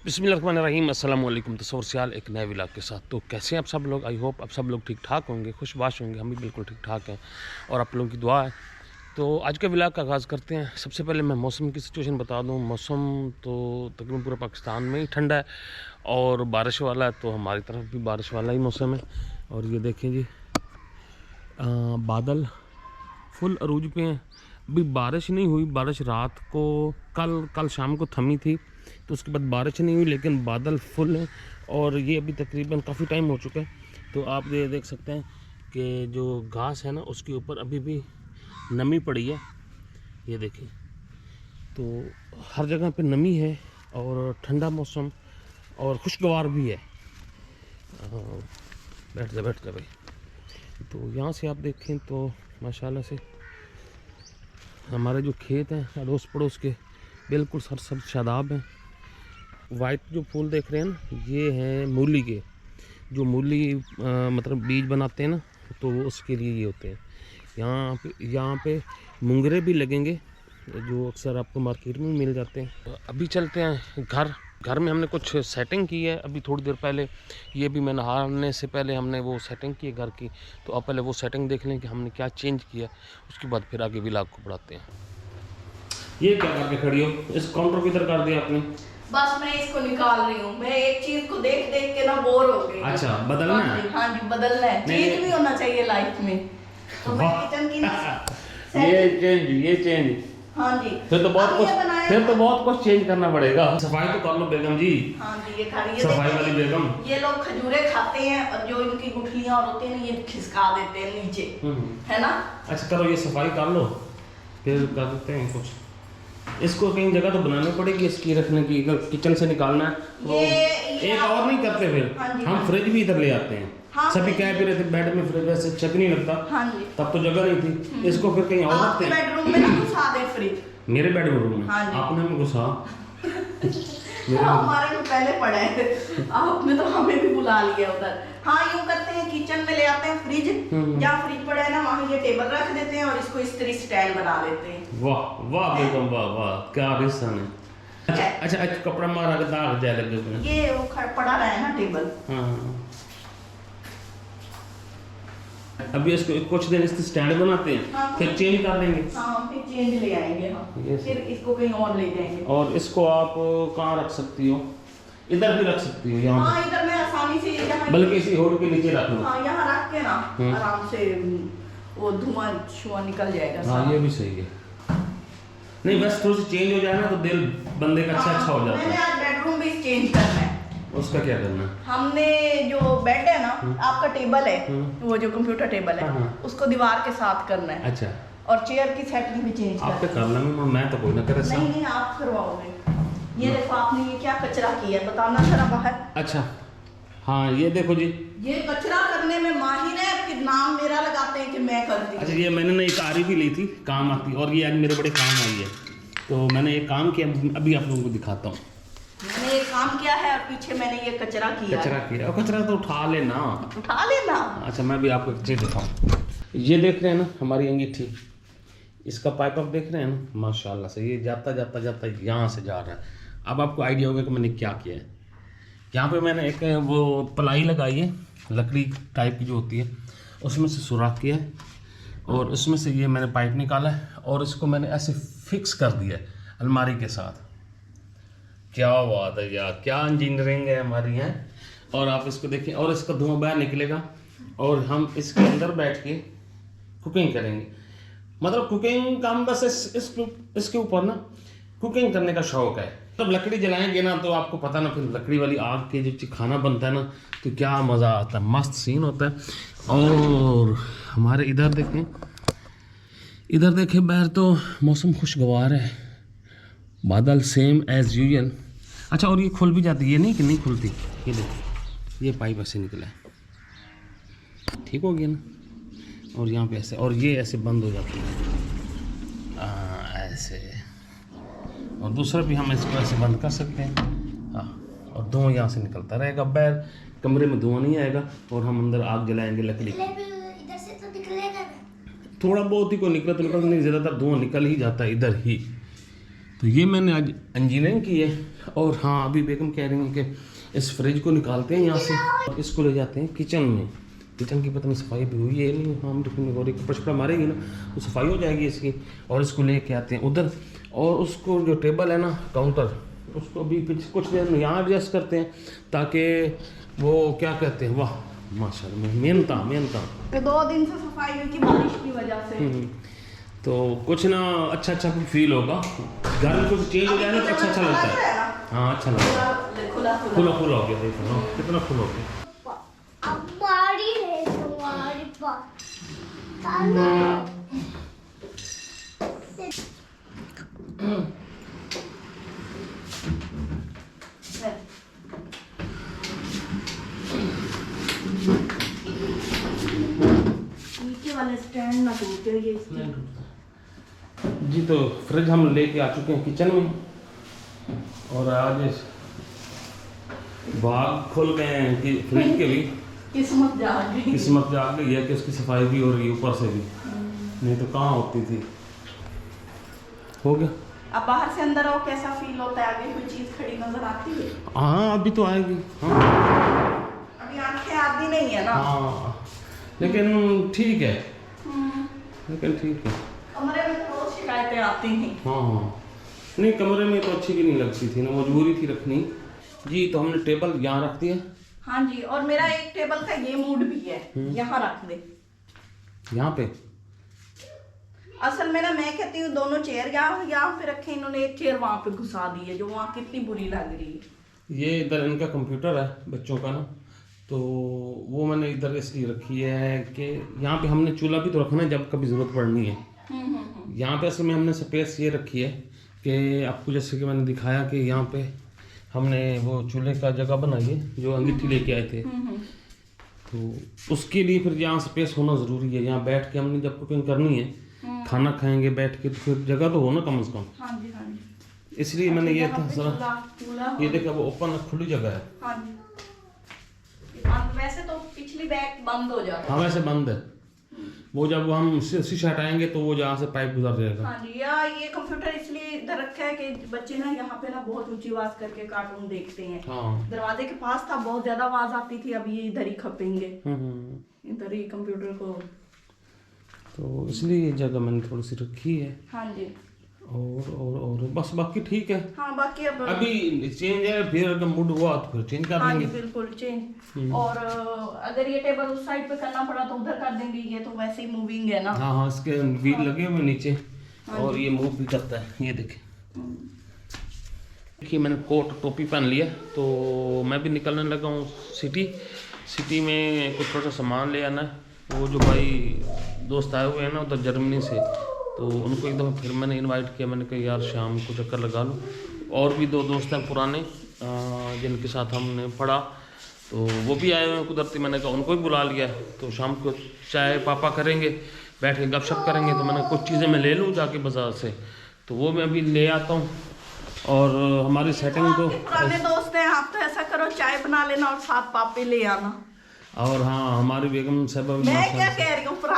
बिस्मिल्लाहिर्रहमानिर्रहीम अस्सलाम वालेकुम। तस्वर सियाल एक नए व्लॉग के साथ। तो कैसे हैं आप सब लोग? आई होप आप सब लोग ठीक ठाक होंगे, खुशबाश होंगे। हम भी बिल्कुल ठीक ठाक हैं और आप लोगों की दुआ है। तो आज के व्लॉग का आगाज़ करते हैं। सबसे पहले मैं मौसम की सिचुएशन बता दूं। मौसम तो तकरीबन पूरे पाकिस्तान में ही ठंडा है और बारिश वाला है, तो हमारी तरफ भी बारिश वाला ही मौसम है। और ये देखें जी, बादल फुल अरूज पे हैं। अभी बारिश नहीं हुई, बारिश रात को कल शाम को थमी थी, तो उसके बाद बारिश नहीं हुई, लेकिन बादल फुल हैं। और ये अभी तकरीबन काफ़ी टाइम हो चुका है, तो आप ये देख सकते हैं कि जो घास है ना, उसके ऊपर अभी भी नमी पड़ी है। ये देखें, तो हर जगह पे नमी है और ठंडा मौसम और खुशगवार भी है। बैठ जा भाई। तो यहाँ से आप देखें तो माशाल्लाह से हमारे जो खेत हैं अड़ोस पड़ोस के बिल्कुल सब शादाब हैं। वाइट जो फूल देख रहे हैं ना, ये हैं मूली के। जो मूली मतलब बीज बनाते हैं ना, तो वो उसके लिए ये होते हैं। यहाँ पे मुंगरे भी लगेंगे, जो अक्सर आपको मार्केट में मिल जाते हैं। तो अभी चलते हैं घर में हमने कुछ सेटिंग की है अभी थोड़ी देर पहले। ये भी मैं नहाने से पहले हमने वो सेटिंग की है घर की। तो आप पहले वो सेटिंग देख लें कि हमने क्या चेंज किया, उसके बाद फिर आगे व्लॉग को बढ़ाते हैं। ये क्या करके खड़ी हो? इस काउंटर को इधर कर दिया आपने? बस मैं इसको निकाल रही हूँ। मैं एक चीज को देख देख के ना बोर हो गई। अच्छा, बदलना है? हाँ जी, बदलना है। चेंज भी होना चाहिए लाइफ में। तो मैं किचन की ये चेंज हाँ जी, फिर तो बहुत कुछ चेंज करना पड़ेगा। सफाई तो कर लो बेगम जी। हाँ जी, ये खा रही है सफाई वाली बेगम। ये लोग खजूरे खाते हैं और जो इनकी गुठलियां और होती हैं ये खिसका देते हैं नीचे, है ना। अच्छा करो, ये सफाई कर लो, फिर कर देते हैं कुछ। इसको कहीं जगह तो बनानी पड़ेगी इसकी रखने की, किचन से निकालना है तो एक और नहीं करते फिर। हम फ्रिज भी इधर ले आते हैं। सभी कह भी रहे थे बेड में फ्रिज वैसे अच्छा नहीं लगता। हाँ जी, तब तो जगह नहीं थी। इसको फिर कहीं और रखते हैं। बेडरूम में ना घुसा दे फ्रिज। मेरे बेडरूम में? हाँ जी। आपने में घुसा? हमारे में पहले पड़ा है, आपने तो हमें भी बुला लिया उधर। हाँ, यूं करते हैं, किचन में ले आते हैं फ्रिज, जहाँ फ्रिज पड़ा है ना वहाँ ये टेबल रख देते हैं और इसको इस्त्री स्टैंड बना लेते हैं। वाह वाह बेगम, वाह वाह, क्या रिश्ता है। अच्छा कपड़ा मारा के दाग जाए लगे। ये वो पड़ा रहा है ना टेबल। हाँ, अभी इसको कुछ दिन इसकी स्टैंड बनाते हैं। हाँ, फिर चेंज कर देंगे। हाँ, फिर चेंज ले आएंगे। हाँ, फिर इसको कहीं और ले जाएंगे। और इसको आप कहाँ रख सकती हो? इधर भी रख सकती हो, यहाँ। हाँ, इधर मैं आसानी से यहाँ, बल्कि इसी होड़ के नीचे रख लो। हाँ, यहाँ रख के ना आराम से वो धुआं निकल जाएगा। हाँ, ये भी सही है। नहीं, बस थोड़ी सी चेंज हो जाए ना तो दिल बंदे का अच्छा हो जाता है। मैंने आज बेडरूम भी चेंज करना है। उसका क्या करना है? हमने जो बेड है ना, आपका टेबल है, वो जो कंप्यूटर टेबल है, उसको दीवार के साथ करना है। अच्छा, और चेयर की सेटिंग भी चेंज आप पे कर लेंगे, मैं तो कोई ना करे। नहीं, आप करवाओगे। ये देखो, आपने ये क्या कचरा किया है, बताना जरा बाहर। अच्छा, हाँ, ये देखो जी, ये कचरा करने में माहिर है, फिर नाम मेरा लगाते हैं कि मैं करती हूँ। अच्छा, ये मैंने एक आरी भी ली थी, काम आती, और ये आज मेरे बड़े काम आई है। तो मैंने एक काम किया, अभी आप लोगों को दिखाता हूँ। मैंने ये काम किया है और पीछे मैंने ये कचरा किया। और कचरा तो उठा लेना। अच्छा, मैं भी आपको एक चीज़ दिखाऊँ। ये देख रहे हैं ना हमारी अंगीठी, इसका पाइप आप देख रहे हैं ना, माशाल्लाह से ये जाता यहाँ से जा रहा है। अब आपको आइडिया होगा कि मैंने क्या किया है। यहाँ पे मैंने एक वो पलाई लगाई है, लकड़ी टाइप की जो होती है, उसमें से सुराख किया है और उसमें से ये मैंने पाइप निकाला है और इसको मैंने ऐसे फिक्स कर दिया है अलमारी के साथ। क्या बात है यार, क्या इंजीनियरिंग है हमारी है। और आप इसको देखिए, और इसका धुआं बाहर निकलेगा और हम इसके अंदर बैठ के कुकिंग करेंगे। मतलब कुकिंग का हम बस इसके ऊपर ना कुकिंग करने का शौक है। तब लकड़ी जलाएंगे ना तो आपको पता ना, फिर लकड़ी वाली आग के जो खाना बनता है ना, तो क्या मज़ा आता है, मस्त सीन होता है। और हमारे इधर देखें बाहर तो मौसम खुशगवार है, बादल सेम एज यूजुअल। अच्छा, और ये खुल भी जाती है, ये नहीं कि नहीं खुलती। ये देखो, ये पाइप ऐसे निकला है, ठीक हो गया ना। और यहाँ पे ऐसे, और ये ऐसे बंद हो जाती है ऐसे। और दूसरा भी हम इसको ऐसे बंद कर सकते हैं। हाँ, और धुआं यहाँ से निकलता रहेगा, बाहर कमरे में धुआं नहीं आएगा और हम अंदर आग जलाएंगे लकड़ी। इधर से तो निकलेगा ना, थोड़ा बहुत ही को निकला तो निकल नहीं, ज़्यादातर धुआं निकल ही जाता है इधर ही। तो ये मैंने आज इंजीनियरिंग की है। और हाँ, अभी बेगम कह रही हैं कि इस फ्रिज को निकालते हैं यहाँ से और इसको ले जाते हैं किचन में। किचन की पता नहीं सफाई भी हुई है नहीं, हम रखेंगे और एक कपड़ा मारेंगे ना तो सफाई हो जाएगी इसकी। और इसको लेके आते हैं उधर, और उसको जो टेबल है ना काउंटर, उसको भी कुछ देर में यहाँ एडजस्ट करते हैं ताकि वो क्या कहते हैं, वाह माशाल्लाह मेहनता 2 दिन से सफाई हुई की बारिश की वजह से। तो कुछ ना अच्छा फील होगा, घर में कुछ चेंज हो जाए ना तो अच्छा लगता है। हाँ अच्छा लगता है, खुला हो गया, देखो ना कितना खुला हो गया। नीचे वाले स्टैंड ना टूटे ये जी। तो फ्रिज हम लेके आ चुके हैं किचन में, और आज भाग खुल गए हैं कि फ्रिज के भी किस्मत जाग गई है कि उसकी सफाई भी हो रही है ऊपर से भी, नहीं तो कहाँ होती थी। हो गया। अब बाहर से अंदर आओ, कैसा फील होता है? आगे कोई चीज खड़ी नजर आती है? हाँ अभी तो आएगी। हाँ अभी आंखें आती नहीं है ना। हाँ लेकिन ठीक है, कमरे में तो रोज शिकायतें आती हैं। हाँ नहीं, कमरे में तो अच्छी भी नहीं लगती थी ना, मजबूरी थी रखनी। जी तो हमने टेबल यहाँ रख दिया। हाँ जी, और मेरा एक टेबल का ये मूड भी है, यहाँ रख दे। यहाँ पे असल में ना मैं कहती हूँ दोनों चेयर यहाँ पे रखे, इन्होंने एक चेयर वहाँ पे घुसा दी है जो वहाँ कितनी बुरी लग रही है। ये इधर इनका कंप्यूटर है बच्चों का ना, तो वो मैंने इधर इसलिए रखी है कि यहाँ पे हमने चूल्हा भी तो रखना है जब कभी ज़रूरत पड़नी है। यहाँ पे असल में हमने स्पेस ये रखी है कि आपको जैसे कि मैंने दिखाया कि यहाँ पे हमने वो चूल्हे का जगह बनाई है जो अंगीठी लेके आए थे, तो उसके लिए फिर यहाँ स्पेस होना ज़रूरी है। यहाँ बैठ के हमने जब कुकिंग करनी है, खाना खाएंगे बैठ के, तो फिर जगह तो हो ना कम से कम। हाँ जी, हाँ जी। इसलिए मैंने ये था सर, ये देखा वो ओपन खुली जगह है। हाँ जी। वैसे तो पिछली बैग बंद हो जाती है। हाँ वैसे बंद है, वो जब हम शीशा हटाएंगे तो वो जहाँ से पाइप गुजर जाएगा। हाँ जी। या ये कंप्यूटर इसलिए इधर रखा है कि बच्चे ना यहाँ पे ना बहुत ऊंची आवाज करके कार्टून देखते हैं। हाँ। दरवाजे के पास था, बहुत ज्यादा आवाज आती थी, अब ये इधर ही खपेंगे, इधर ही कंप्यूटर को, तो इसलिए ये जगह मैंने थोड़ी सी रखी है। हाँ जी। और बस बाकी ठीक है। हाँ बाकी अब अभी चेंज है, फिर अगर मूड हुआ तो फिर चेंज कर हाँ देंगे। जी बिल्कुल चेंज। और अगर ये टेबल उस साइड पे करना पड़ा तो उधर कर देंगे, ये तो वैसे ही मूविंग है ना। हाँ इसके व्हील लगे हुए नीचे, और ये मूव भी करता है, ये देखें। देखिए मैंने कोट टोपी पहन लिया, तो मैं भी निकलने लगा हूँ सिटी में कुछ थोड़ा सा सामान ले आना है। वो जो भाई दोस्त आए हुए हैं ना उधर जर्मनी से, तो उनको एक दफ़ा फिर मैंने इनवाइट किया। मैंने कहा यार शाम को चक्कर लगा लूँ। और भी 2 दोस्त हैं पुराने जिनके साथ हमने पढ़ा, तो वो भी आए हुए हैं कुदरती। मैंने कहा उनको भी बुला लिया, तो शाम को चाय पापा करेंगे, बैठ के गपशप करेंगे। तो मैंने कुछ चीज़ें मैं ले लूँ जाके बाज़ार से, तो वो मैं अभी ले आता हूँ। और हमारी सेटिंग तो पुराने दोस्त हैं, आप तो ऐसा करो चाय बना लेना और साथ पापे ले आना। और हाँ हमारी बेगम साहब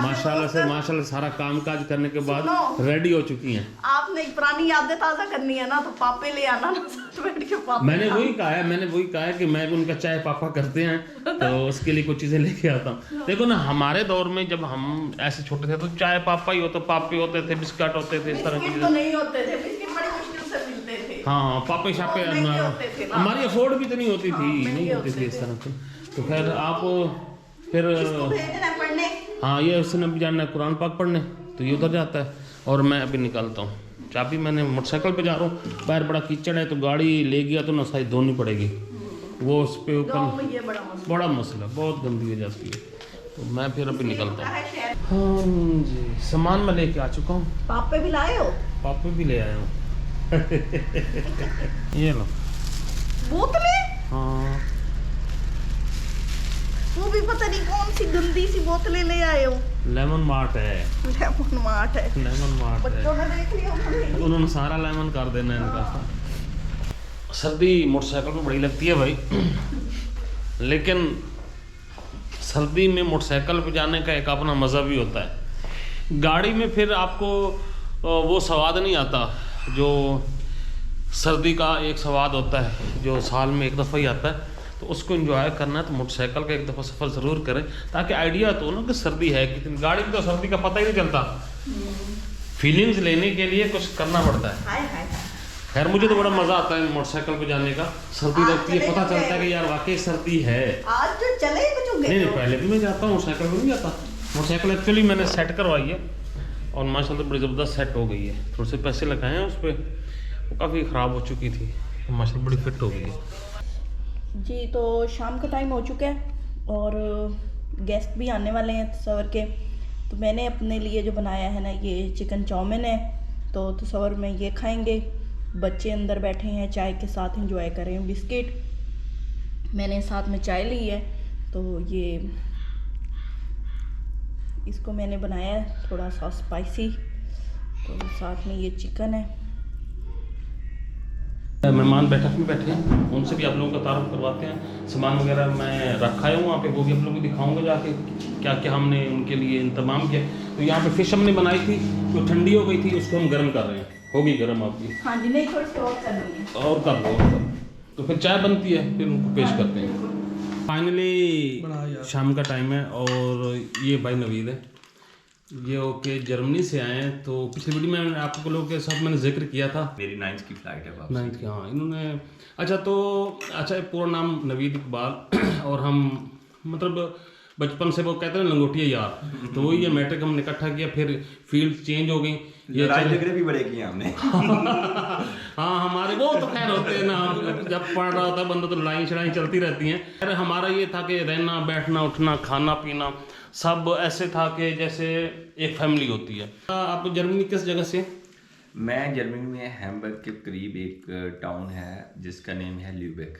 माशाल्लाह सारा काम काज करने के बाद रेडी हो चुकी हैं। आपने पुरानी यादें ताज़ा करनी है ना, तो पापे ले आना ना साथ बैठ के। पापा मैंने वही कहा है कि मैं उनका चाय पापा करते हैं, तो उसके लिए कुछ चीज़ें लेके आता हूँ। देखो ना हमारे दौर में जब हम ऐसे छोटे थे तो चाय पापा ही होते, पापे होते थे, बिस्किट होते थे, इस तरह की चीज़ें नहीं होते थे, बिस्किट बड़ी मुश्किल से मिलते थे। हाँ पापे शापे हमारी अफोर्ड भी तो नहीं होती थी, नहीं होती थी इस तरह से। तो खैर आप फिर हाँ ये उसने भी जाना है कुरान पाक पढ़ने, तो ये उधर जाता है और मैं अभी निकलता हूँ। चाबी मैंने मोटरसाइकिल पे जा रहा हूँ, बाहर बड़ा कीचड़ है, तो गाड़ी ले गया तो नसाई धोनी पड़ेगी, वो उस पर ऊपर बड़ा मसला, बहुत गंदी हो जाती है। तो मैं फिर अभी निकलता हूँ। हाँ जी सामान मैं लेके आ चुका हूँ। पापे भी लाए हो? पापे भी ले आया हूँ। ये लो बोतलें। हाँ वो भी पता नहीं कौन सी गंदी सी बोतलें ले आए हो। लेमन मार्ट है। लेमन मार्ट है। बच्चों ने देख लिया, उन्होंने सारा लेमन कर देना इनका। सर्दी मोटरसाइकिल में बड़ी लगती है भाई, लेकिन सर्दी में मोटरसाइकिल पे जाने का एक अपना मज़ा भी होता है। गाड़ी में फिर आपको वो स्वाद नहीं आता जो सर्दी का एक स्वाद होता है जो साल में एक दफ़ा ही आता है, तो उसको एंजॉय करना है तो मोटरसाइकिल का एक दफ़ा सफ़र ज़रूर करें, ताकि आइडिया तो ना कि सर्दी है कितनी। गाड़ी में तो सर्दी का पता ही नहीं चलता, फीलिंग्स लेने के लिए कुछ करना पड़ता है। हाय हाय हाय। खैर मुझे तो बड़ा मज़ा आता है मोटरसाइकिल पे जाने का, सर्दी लगती है, पता चलता है कि यार वाकई सर्दी है। आज जो चले कुछ हो नहीं पहले भी मैं जाता हूँ, मोटरसाइकिल पे नहीं जाता। मोटरसाइकिल एक्चुअली मैंने सेट करवाई है और माशाल्लाह बड़ी ज़बरदस्त सेट हो गई है। थोड़े से पैसे लगाए हैं उस पर, वो काफ़ी ख़राब हो चुकी थी, माशाल्लाह बड़ी फिट हो गई है जी। तो शाम का टाइम हो चुका है और गेस्ट भी आने वाले हैं तस्वर के, तो मैंने अपने लिए जो बनाया है ना ये चिकन चाउमीन है, तो तस्वर में ये खाएंगे। बच्चे अंदर बैठे हैं चाय के साथ एंजॉय कर रहे हैं बिस्किट, मैंने साथ में चाय ली है, तो ये इसको मैंने बनाया है थोड़ा सा स्पाइसी, तो साथ में ये चिकन है। मेहमान बैठक में बैठे हैं, उनसे भी आप लोगों का तारुफ करवाते हैं। सामान वगैरह मैं रखा है वहाँ पे, वो भी आप लोगों को दिखाऊंगा जाके क्या क्या हमने उनके लिए इंतजाम किया। तो यहाँ पे फ़िश हमने बनाई थी जो ठंडी हो गई थी, उसको हम गर्म कर रहे हैं। होगी गर्म आपकी? हाँ जी, नहीं थोड़ी सी और करनी है। और कर लो, तो फिर चाय बनती है, फिर उनको पेश करते हैं। फाइनली शाम का टाइम है और ये भाई नवीद है, ये ओके जर्मनी से आए हैं। तो पिछली वीडियो में आप लोगों के साथ मैंने जिक्र किया था, मेरी 9th की फ्लाइट है वापस। 9th की। हाँ इन्होंने अच्छा पूरा नाम नवीद इकबाल, और हम मतलब बचपन से वो कहते हैं लंगोटिया यार, तो वही ये मैट्रिक हमने इकट्ठा किया, फिर फील्ड चेंज हो गई, ये झगड़े भी बड़े किए हमने। हाँ हमारे वो तो खैर होते हैं ना, जब पढ़ रहा होता है बंदा तो लड़ाई शड़ाई चलती रहती हैं। अरे हमारा ये था कि रहना बैठना उठना खाना पीना सब ऐसे था कि जैसे एक फैमिली होती है। आप जर्मनी किस जगह से? मैं जर्मनी में हैम्बर्ग के करीब एक टाउन है जिसका नेम है ल्यूबेक।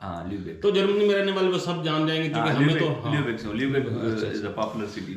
हाँ ल्यूबेक। तो जर्मनी में रहने वाले वो सब जान जाएंगे क्योंकि हमें तो Lübeck is a popular city.